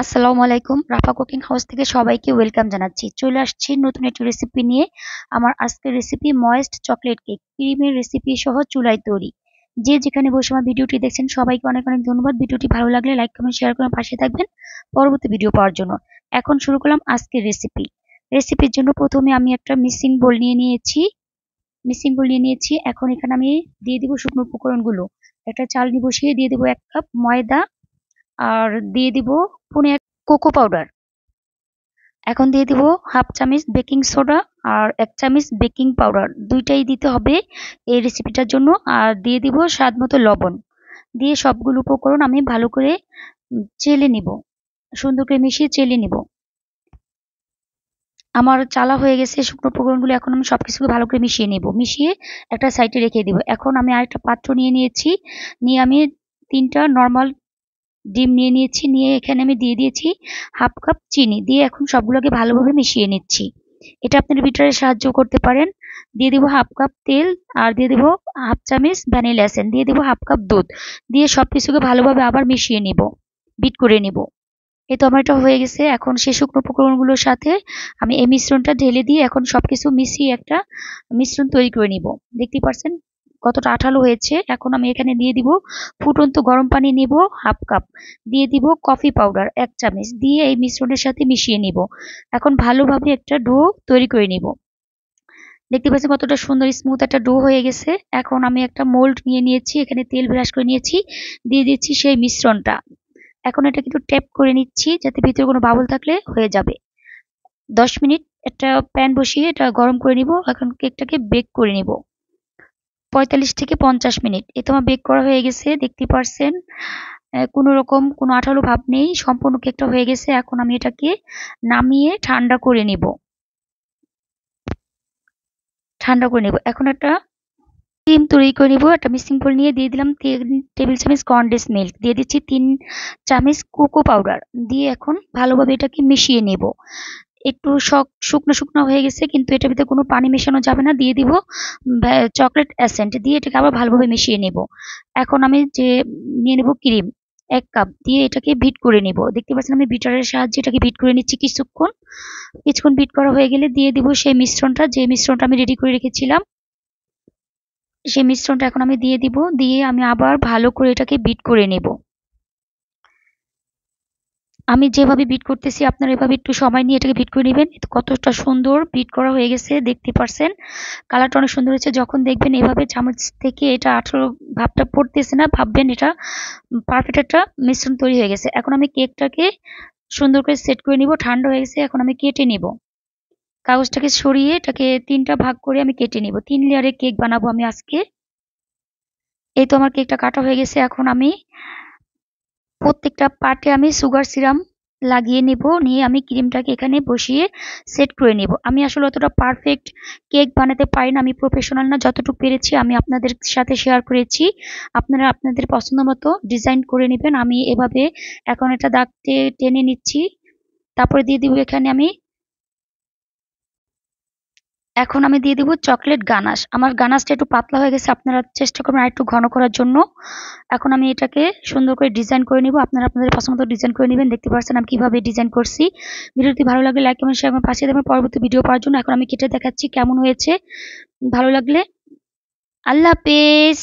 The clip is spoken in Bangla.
আসসালামু আলাইকুম। রাফা কুকিং হাউস থেকে সবাইকে ওয়েলকাম জানাচ্ছি। চলে আসছি নতুন একটি রেসিপি নিয়ে। আমার আজকের রেসিপি ময়েস্ট চকলেট কেক, ক্রিমের রেসিপি সহ চুলায় তৈরি। যে যেখানে বসে আমার ভিডিওটি দেখছেন সবাইকে অনেক অনেক ধন্যবাদ। ভিডিওটি ভালো লাগলে লাইক কমেন্ট শেয়ার করে পাশে থাকবেন পরবর্তী ভিডিও পাওয়ার জন্য। এখন শুরু করলাম আজকের রেসিপি। রেসিপির জন্য প্রথমে আমি একটা মিক্সিং বোল নিয়ে নিয়েছি। এখন এখানে আমি দিয়ে দিব শুকনো উপকরণগুলো। একটা চালনি বসিয়ে দিয়ে দিব 1 কাপ ময়দা, আর দিয়ে দিব পুনে কোকো পাউডার। এখন দিয়ে দিব হাফ চামচ বেকিং সোডা আর 1 চামচ বেকিং পাউডার, দুইটাই দিতে হবে এই রেসিপিটার জন্য। আর দিয়ে দিব স্বাদ মতো লবণ। দিয়ে সবগুলো উপকরণ আমি ভালো করে চেলে নিব, সুন্দর করে মিশিয়ে চেলে নিব। আমার চালা হয়ে গেছে শুকনো উপকরণগুলো। এখন আমি সবকিছুকে ভালো করে মিশিয়ে নিব, মিশিয়ে একটা সাইডে রেখে দিব। এখন আমি আরেকটা পাত্র নিয়েছি, নিয়ে আমি 3টা নর্মাল ডিম নিয়েছি, নিয়ে এখানে আমি দিয়ে দিয়েছি হাফ কাপ চিনি, দিয়ে এখন সবগুলোকে ভালোভাবে মিশিয়ে নিচ্ছি। এটা আপনার বিটারে সাহায্য করতে পারেন। দিয়ে দিব হাফ কাপ তেল, আর দিয়ে দিব হাফ চামচ ভ্যানিলা এসেন্স, দিয়ে দিব হাফ কাপ দুধ, দিয়ে সবকিছুকে ভালোভাবে আবার মিশিয়ে নিব, বিট করে নিব। এই তো আমার এটা হয়ে গেছে। এখন সেই শুকনো উপকরণগুলোর সাথে আমি এই মিশ্রণটা ঢেলে দিয়ে এখন সবকিছু মিশিয়ে একটা মিশ্রণ তৈরি করে নিব। দেখতে পাচ্ছেন কতটা আঠালো হয়েছে। এখন আমি এখানে দিয়ে দিব ফুটন্ত গরম পানি নিব হাফ কাপ, দিয়ে দিব কফি পাউডার 1 চামচ, দিয়ে এই মিশ্রণের সাথে মিশিয়ে নিব। এখন ভালোভাবে একটা ডো তৈরি করে নিব। দেখতে পাচ্ছেন কতটা সুন্দর স্মুথ একটা ডো হয়ে গেছে। এখন আমি একটা মোল্ড নিয়েছি, এখানে তেল ব্রাশ করে নিয়েছি, দিয়ে দিচ্ছি সেই মিশ্রণটা। এখন এটা কিন্তু ট্যাপ করে নিচ্ছি যাতে ভিতরে কোনো বাবল থাকলে হয়ে যাবে। 10 মিনিট একটা প্যান বসিয়ে এটা গরম করে নিব। এখন কেকটাকে বেক করে নিব 45 থেকে 50 মিনিট। এ তো আমার বেক করা হয়ে গেছে। দেখতে পারছেন কোনো রকম কোনো আঠালো ভাব নেই, সম্পূর্ণ কেকটা হয়ে গেছে। এখন আমি এটাকে নামিয়ে ঠান্ডা করে নিব। এখন একটা ক্রিম তৈরি করে নিব। একটা মিক্সিং বোল নিয়ে দিয়ে দিলাম 3 টেবিল চামচ কনডেন্স মিল্ক, দিয়ে দিচ্ছি 3 চামচ কোকো পাউডার, দিয়ে এখন ভালোভাবে এটাকে মিশিয়ে নেব। একটু শুকনো শুকনো হয়ে গেছে, কিন্তু এটার ভিতরে কোনো পানি মেশানো যাবে না। দিয়ে দিব চকলেট এসেন্ট, দিয়ে এটাকে আবার ভালোভাবে মিশিয়ে নেব। এখন আমি যে নিয়ে নেব ক্রিম 1 কাপ, দিয়ে এটাকে বিট করে নেব। দেখতে পাচ্ছেন আমি বিটারের সাহায্যে এটাকে বিট করে নিচ্ছি কিছুক্ষণ। বিট করা হয়ে গেলে দিয়ে দিব সেই মিশ্রণটা, যে মিশ্রণটা আমি রেডি করে রেখেছিলাম। সেই মিশ্রণটা এখন আমি দিয়ে দিব, দিয়ে আমি আবার ভালো করে এটাকে বিট করে নেব। আমি যেভাবে বিট করতেছি আপনারা এভাবে একটু সময় নিয়ে এটাকে বিট করে নেবেন। কতটা সুন্দর বিট করা হয়ে গেছে দেখতে পারছেন। কালারটা অনেক সুন্দর হয়েছে। যখন দেখবেন এভাবে চামচ থেকে এটা আঠালো ভাবটা পড়তেছে না, ভাববেন এটা পারফেক্ট একটা মিশ্রণ তৈরি হয়ে গেছে। এখন আমি কেকটাকে সুন্দর করে সেট করে নিব। ঠান্ডা হয়ে গেছে, এখন আমি কেটে নিব। কাগজটাকে সরিয়ে এটাকে 3টা ভাগ করে আমি কেটে নিব। 3 লেয়ারের কেক বানাবো আমি আজকে। এই তো আমার কেকটা কাটা হয়ে গেছে। এখন আমি প্রত্যেকটা পার্টে আমি সুগার সিরাম লাগিয়ে নেব, নিয়ে আমি ক্রিমটাকে এখানে বসিয়ে সেট করে নেব। আমি আসলে অতটা পারফেক্ট কেক বানাতে পারি না, আমি প্রফেশনাল না। যতটুকু পেরেছি আমি আপনাদের সাথে শেয়ার করেছি। আপনারা আপনাদের পছন্দ মতো ডিজাইন করে নেবেন। আমি এভাবে এখন এটা দাগ টেনে নিচ্ছি, তারপরে দিয়ে দিব এখানে এখন আমি দিয়ে দিব চকলেট গানাশ। আমার গানাশটা একটু পাতলা হয়ে গেছে, আপনারা চেষ্টা করবেন আর একটু ঘন করার জন্য। এখন আমি এটাকে সুন্দর করে ডিজাইন করে নিব। আপনারা আপনাদের পছন্দ মতো ডিজাইন করে নেবেন। দেখতে পাচ্ছেন আমি কিভাবে ডিজাইন করছি। ভিডিওটি ভালো লাগলে লাইক কমেন্ট শেয়ার, পাশে দেবেন পরবর্তী ভিডিও পাওয়ার জন্য। এখন আমি কেটে দেখাচ্ছি কেমন হয়েছে। ভালো লাগলে আল্লাহ হাফেজ।